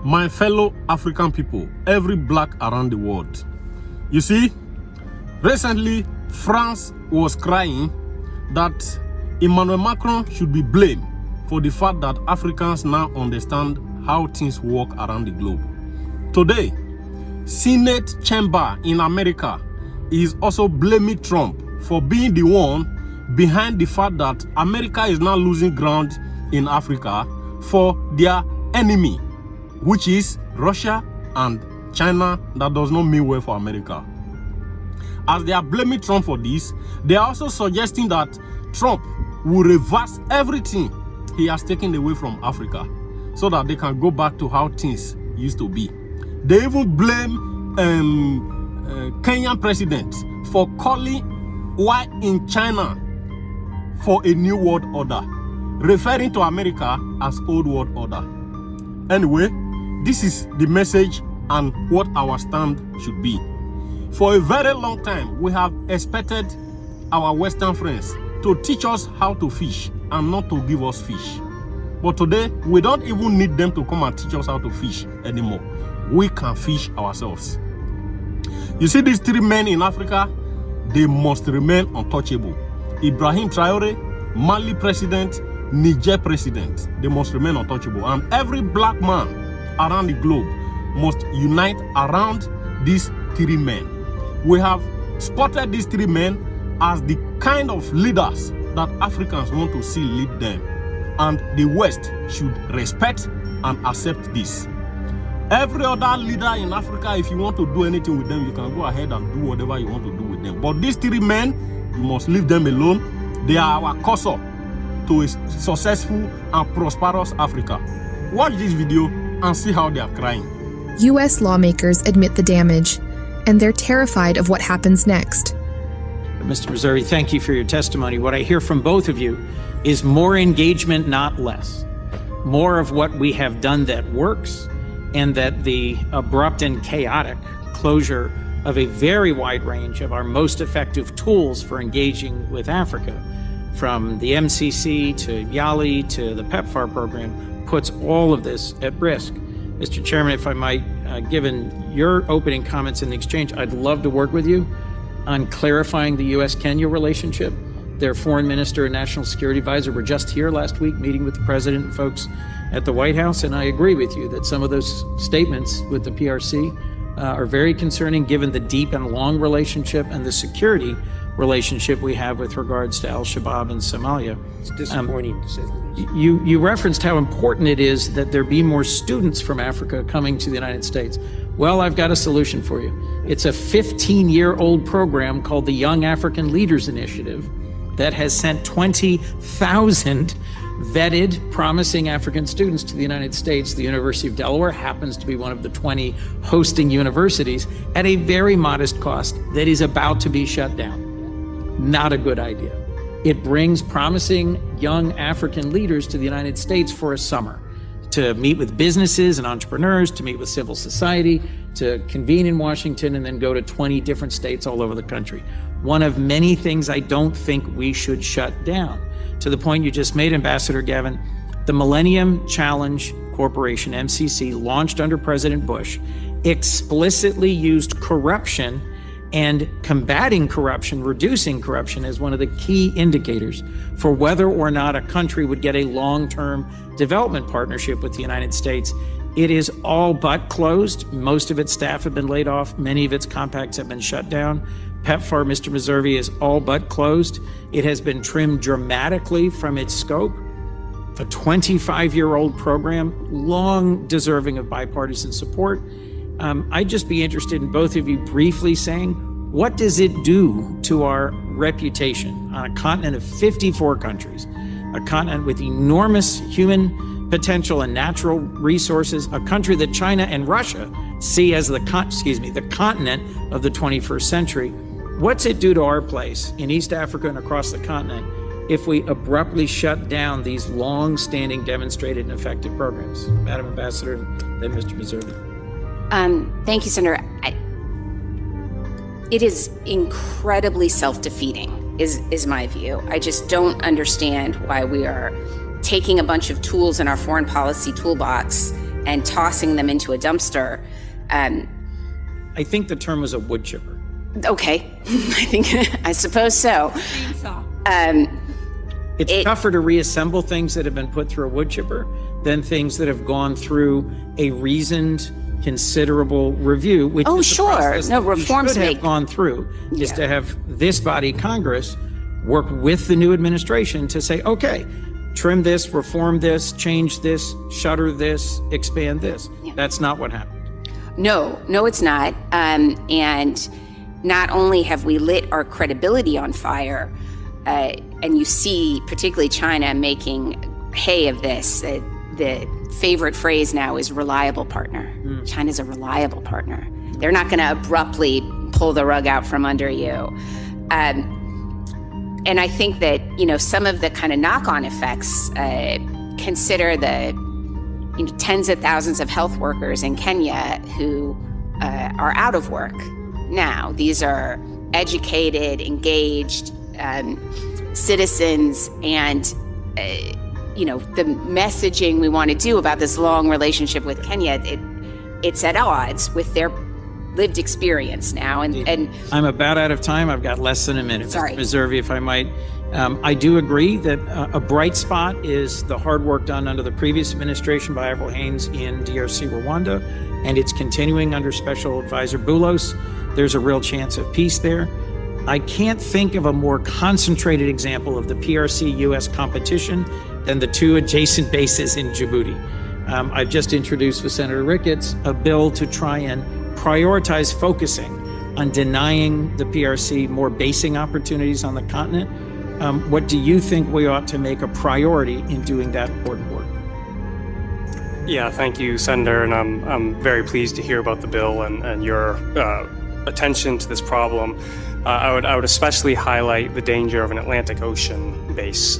My fellow African people, every black around the world. You see, recently France was crying that Emmanuel Macron should be blamed for the fact that Africans now understand how things work around the globe. Today, Senate chamber in America is also blaming Trump for being the one behind the fact that America is now losing ground in Africa for their enemy, which is Russia and China. That does not mean well for America. As they are blaming Trump for this, they are also suggesting that Trump will reverse everything he has taken away from Africa so that they can go back to how things used to be. They even blame Kenyan president for calling why in China for a new world order, referring to America as old world order. Anyway, this is the message and what our stand should be. For a very long time, we have expected our Western friends to teach us how to fish and not to give us fish. But today, we don't even need them to come and teach us how to fish anymore. We can fish ourselves. You see these three men in Africa, they must remain untouchable. Ibrahim Traore, Mali president, Niger president, they must remain untouchable. And every black man around the globe must unite around these three men. We have spotted these three men as the kind of leaders that Africans want to see lead them. And the West should respect and accept this. Every other leader in Africa, if you want to do anything with them, you can go ahead and do whatever you want to do with them. But these three men, you must leave them alone. They are our cursor to a successful and prosperous Africa. Watch this video and see how they are crying. U.S. lawmakers admit the damage, and they're terrified of what happens next. Mr. Missouri, thank you for your testimony. What I hear from both of you is more engagement, not less. More of what we have done that works, and that the abrupt and chaotic closure of a very wide range of our most effective tools for engaging with Africa, from the MCC to YALI to the PEPFAR program, puts all of this at risk. Mr. Chairman, if I might, given your opening comments in the exchange, I'd love to work with you on clarifying the U.S.-Kenya relationship. Their foreign minister and national security advisor were just here last week meeting with the president and folks at the White House, and I agree with you that some of those statements with the PRC are very concerning given the deep and long relationship and the security relationship we have with regards to al-Shabaab in Somalia. It's disappointing to say the least. You referenced how important it is that there be more students from Africa coming to the United States. Well, I've got a solution for you. It's a 15-year-old program called the Young African Leaders Initiative that has sent 20,000 vetted, promising African students to the United States. The University of Delaware happens to be one of the 20 hosting universities at a very modest cost that is about to be shut down. Not a good idea. It brings promising young African leaders to the United States for a summer to meet with businesses and entrepreneurs, to meet with civil society, to convene in Washington, and then go to 20 different states all over the country. One of many things I don't think we should shut down. To the point you just made, Ambassador Gavin, the Millennium Challenge Corporation, MCC, launched under President Bush, explicitly used corruption and combating corruption, reducing corruption as one of the key indicators for whether or not a country would get a long-term development partnership with the United States. It is all but closed. Most of its staff have been laid off. Many of its compacts have been shut down. PEPFAR, Mr. Missouri, is all but closed. It has been trimmed dramatically from its scope. A 25-year-old program, long deserving of bipartisan support. I'd just be interested in both of you briefly saying, what does it do to our reputation on a continent of 54 countries, a continent with enormous human potential and natural resources, a country that China and Russia see as the continent of the 21st century? What's it do to our place in East Africa and across the continent if we abruptly shut down these long-standing, demonstrated, and effective programs? Madam Ambassador, then Mr. Missouri. Thank you, Senator. It is incredibly self-defeating, is my view. I just don't understand why we are taking a bunch of tools in our foreign policy toolbox and tossing them into a dumpster. I think the term was a wood chipper. Okay, I suppose so. It's tougher to reassemble things that have been put through a wood chipper than things that have gone through a reasoned, considerable review, which is the sure. process No, that we reforms should have make- gone through, is to have this body, Congress, work with the new administration to say, okay, trim this, reform this, change this, shutter this, expand this. That's not what happened. No, it's not. And not only have we lit our credibility on fire, and you see particularly China making hay of this. The favorite phrase now is reliable partner. China's a reliable partner. They're not going to abruptly pull the rug out from under you. And I think that, some of the kind of knock-on effects, consider the tens of thousands of health workers in Kenya who are out of work now. These are educated, engaged citizens, and the messaging we want to do about this long relationship with Kenya, it's at odds with their lived experience now. And I'm about out of time. I've got less than a minute. Sorry. Mr. Meservey, if I might. I do agree that a bright spot is the hard work done under the previous administration by Avril Haines in DRC, Rwanda, and it's continuing under Special Advisor Boulos. There's a real chance of peace there. I can't think of a more concentrated example of the PRC-U.S. competition than the two adjacent bases in Djibouti. I've just introduced with Senator Ricketts a bill to try and prioritize focusing on denying the PRC more basing opportunities on the continent. What do you think we ought to make a priority in doing that important work? Yeah, thank you, Senator, and I'm very pleased to hear about the bill and your attention to this problem. I would especially highlight the danger of an Atlantic Ocean base.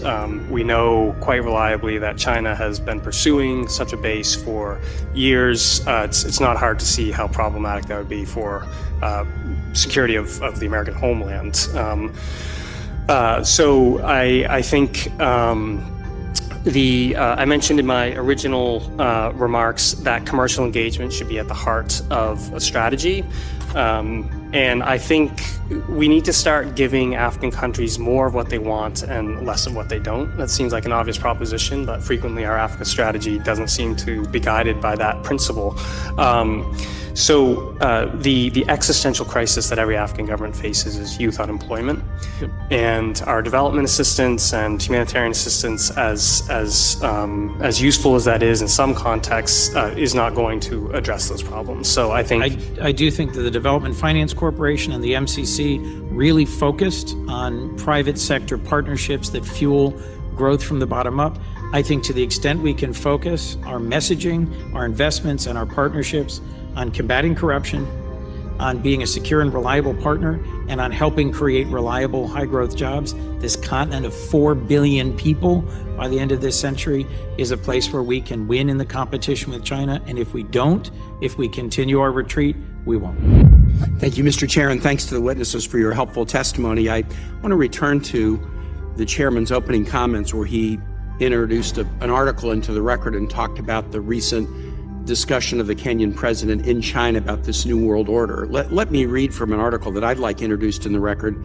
We know quite reliably that China has been pursuing such a base for years. It's not hard to see how problematic that would be for security of the American homeland. So I think I mentioned in my original remarks that commercial engagement should be at the heart of a strategy. And I think we need to start giving African countries more of what they want and less of what they don't. That seems like an obvious proposition, but frequently our Africa strategy doesn't seem to be guided by that principle. So the existential crisis that every African government faces is youth unemployment. Yep. And our development assistance and humanitarian assistance, as useful as that is in some contexts, is not going to address those problems. So I think I do think that the Development Finance Corporation and the MCC really focused on private sector partnerships that fuel growth from the bottom up. I think to the extent we can focus our messaging, our investments, and our partnerships on combating corruption, on being a secure and reliable partner, and on helping create reliable, high-growth jobs, this continent of 4 billion people by the end of this century is a place where we can win in the competition with China. And if we don't, if we continue our retreat, we won't. Thank you, Mr. Chair, and thanks to the witnesses for your helpful testimony. I want to return to the chairman's opening comments where he introduced an article into the record and talked about the recent discussion of the Kenyan president in China about this new world order. Let me read from an article that I'd like introduced in the record.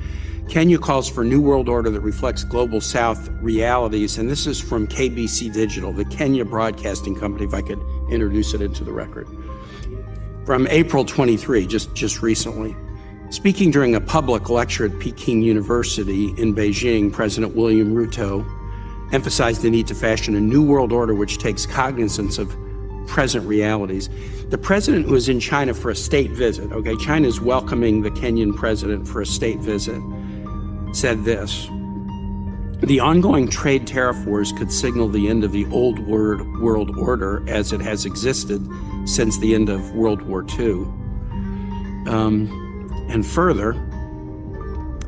Kenya calls for a new world order that reflects global South realities, and this is from KBC Digital, the Kenya Broadcasting Company, if I could introduce it into the record. From April 23, just recently. Speaking during a public lecture at Peking University in Beijing, President William Ruto emphasized the need to fashion a new world order which takes cognizance of present realities. The president who was in China for a state visit, okay, China is welcoming the Kenyan president for a state visit, said this: the ongoing trade tariff wars could signal the end of the old world order as it has existed since the end of World War II. And further,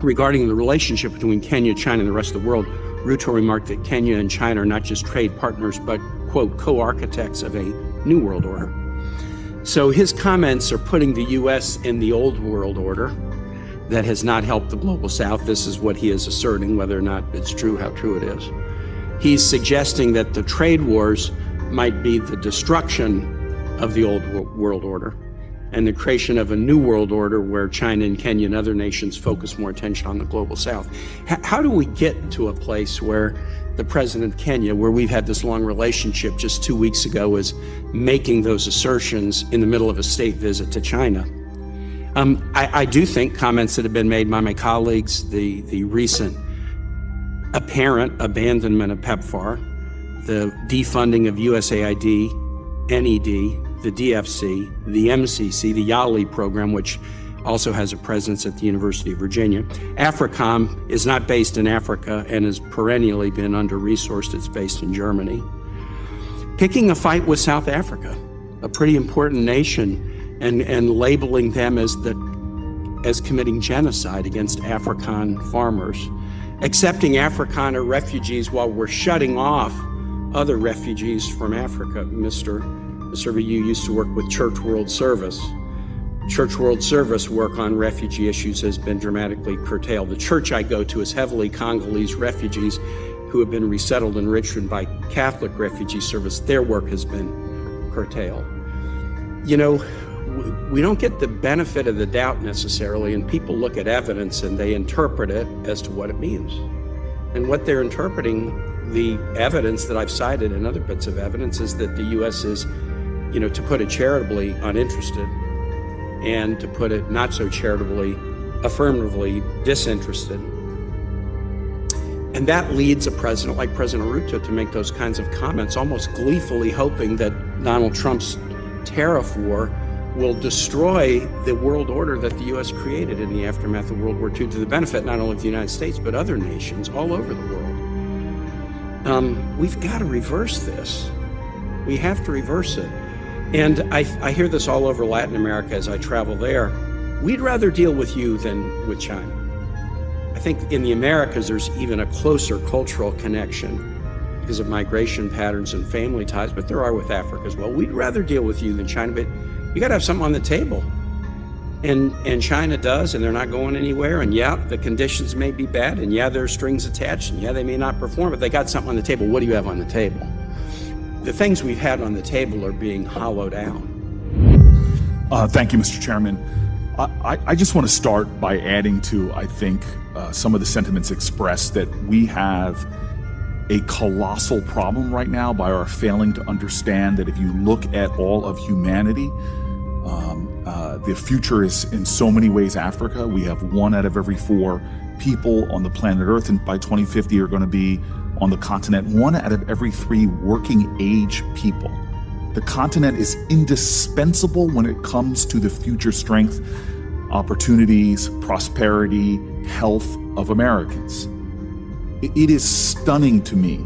regarding the relationship between Kenya, China, and the rest of the world, Ruto remarked that Kenya and China are not just trade partners, but, quote, co-architects of a new world order. So his comments are putting the U.S. in the old world order that has not helped the global South. This is what he is asserting, whether or not it's true, how true it is. He's suggesting that the trade wars might be the destruction of the old world order and the creation of a new world order where China and Kenya and other nations focus more attention on the global south. How do we get to a place where the president of Kenya, where we've had this long relationship, just 2 weeks ago is making those assertions in the middle of a state visit to China? I do think comments that have been made by my colleagues, the recent apparent abandonment of PEPFAR, the defunding of USAID, NED, the DFC, the MCC, the YALI program, which also has a presence at the University of Virginia. AFRICOM is not based in Africa and has perennially been under-resourced. It's based in Germany. Picking a fight with South Africa, a pretty important nation, and labeling them as committing genocide against Afrikaner farmers. Accepting Afrikaner refugees while we're shutting off other refugees from Africa. Mr. You used to work with Church World Service. Church World Service work on refugee issues has been dramatically curtailed. The church I go to is heavily Congolese refugees who have been resettled in Richmond by Catholic Refugee Service. Their work has been curtailed. You know, we don't get the benefit of the doubt necessarily, and people look at evidence and they interpret it as to what it means. And what they're interpreting, the evidence that I've cited and other bits of evidence, is that the U.S. is, to put it charitably, uninterested, and to put it not so charitably, affirmatively disinterested. And that leads a president like President Ruto to make those kinds of comments, almost gleefully hoping that Donald Trump's tariff war will destroy the world order that the U.S. created in the aftermath of World War II to the benefit not only of the United States, but other nations all over the world. We've got to reverse this. We have to reverse it. And I hear this all over Latin America as I travel there. We'd rather deal with you than with China. I think in the Americas, there's even a closer cultural connection because of migration patterns and family ties, but there are with Africa as well. We'd rather deal with you than China, but you got to have something on the table. And China does, and they're not going anywhere. And yeah, the conditions may be bad, and yeah, there are strings attached, and yeah, they may not perform, but they got something on the table. What do you have on the table? The things we've had on the table are being hollowed out. Thank you, Mr. Chairman. I just want to start by adding to, I think, some of the sentiments expressed that we have a colossal problem right now by our failing to understand that if you look at all of humanity, the future is in so many ways Africa. We have 1 out of every 4 people on the planet Earth, and by 2050 are going to be on the continent. 1 out of every 3 working age people. The continent is indispensable when it comes to the future strength, opportunities, prosperity, health of Americans. It is stunning to me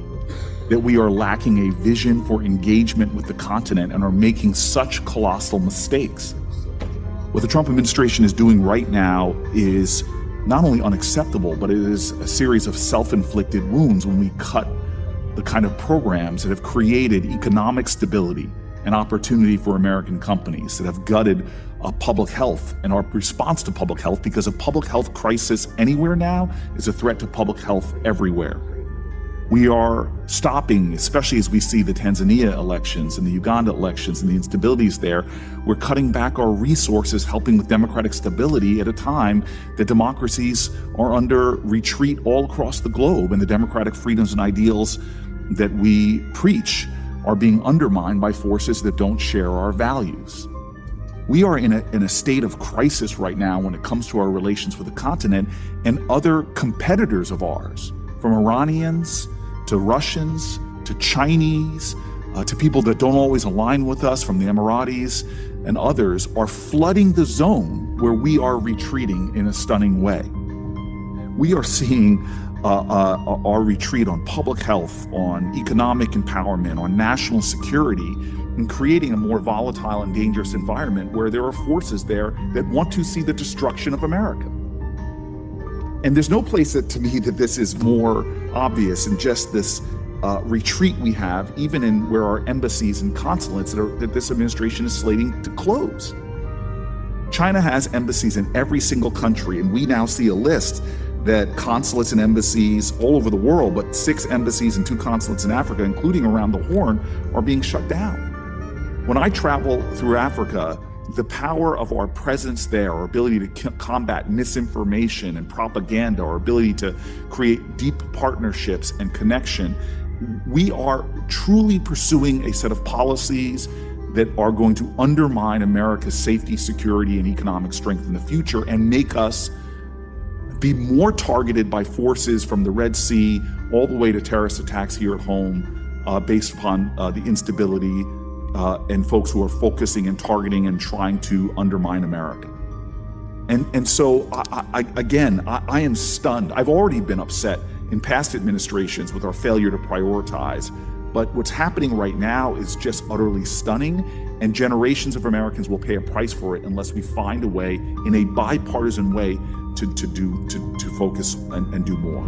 that we are lacking a vision for engagement with the continent and are making such colossal mistakes. What the Trump administration is doing right now is not only unacceptable, but it is a series of self-inflicted wounds when we cut the kind of programs that have created economic stability and opportunity for American companies, that have gutted public health and our response to public health, because a public health crisis anywhere now is a threat to public health everywhere. We are stopping, especially as we see the Tanzania elections and the Uganda elections and the instabilities there, we're cutting back our resources helping with democratic stability at a time that democracies are under retreat all across the globe, and the democratic freedoms and ideals that we preach are being undermined by forces that don't share our values. We are in a state of crisis right now when it comes to our relations with the continent and other competitors of ours, from Iranians to Russians to Chinese to people that don't always align with us, from the Emiratis and others, are flooding the zone where we are retreating in a stunning way. We are seeing our retreat on public health, on economic empowerment, on national security, and creating a more volatile and dangerous environment where there are forces there that want to see the destruction of America. And there's no place that, to me, that this is more obvious than just this retreat we have, even in where our embassies and consulates that this administration is slating to close. China has embassies in every single country, and we now see a list that consulates and embassies all over the world, but 6 embassies and 2 consulates in Africa, including around the Horn, are being shut down. When I travel through Africa, the power of our presence there, our ability to combat misinformation and propaganda, our ability to create deep partnerships and connection, we are truly pursuing a set of policies that are going to undermine America's safety, security, and economic strength in the future and make us be more targeted by forces from the Red Sea all the way to terrorist attacks here at home based upon the instability and folks who are focusing and targeting and trying to undermine America. And so, I am stunned. I've already been upset in past administrations with our failure to prioritize. But what's happening right now is just utterly stunning, and generations of Americans will pay a price for it unless we find a way, in a bipartisan way, to focus and do more.